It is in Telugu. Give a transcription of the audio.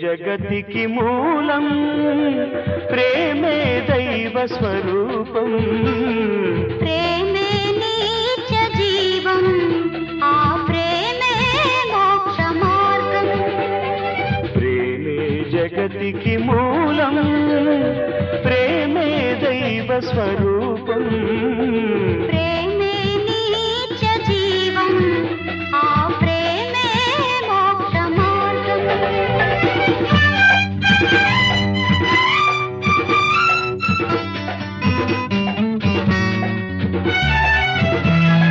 జగతికి మూలం ప్రేమే దైవ స్వరూపం ప్రేమే నిత్య జీవం ఆ ప్రేమే మోక్ష మార్గం ప్రేమే జగతికి మూలం ప్రేమే దైవ స్వరూపం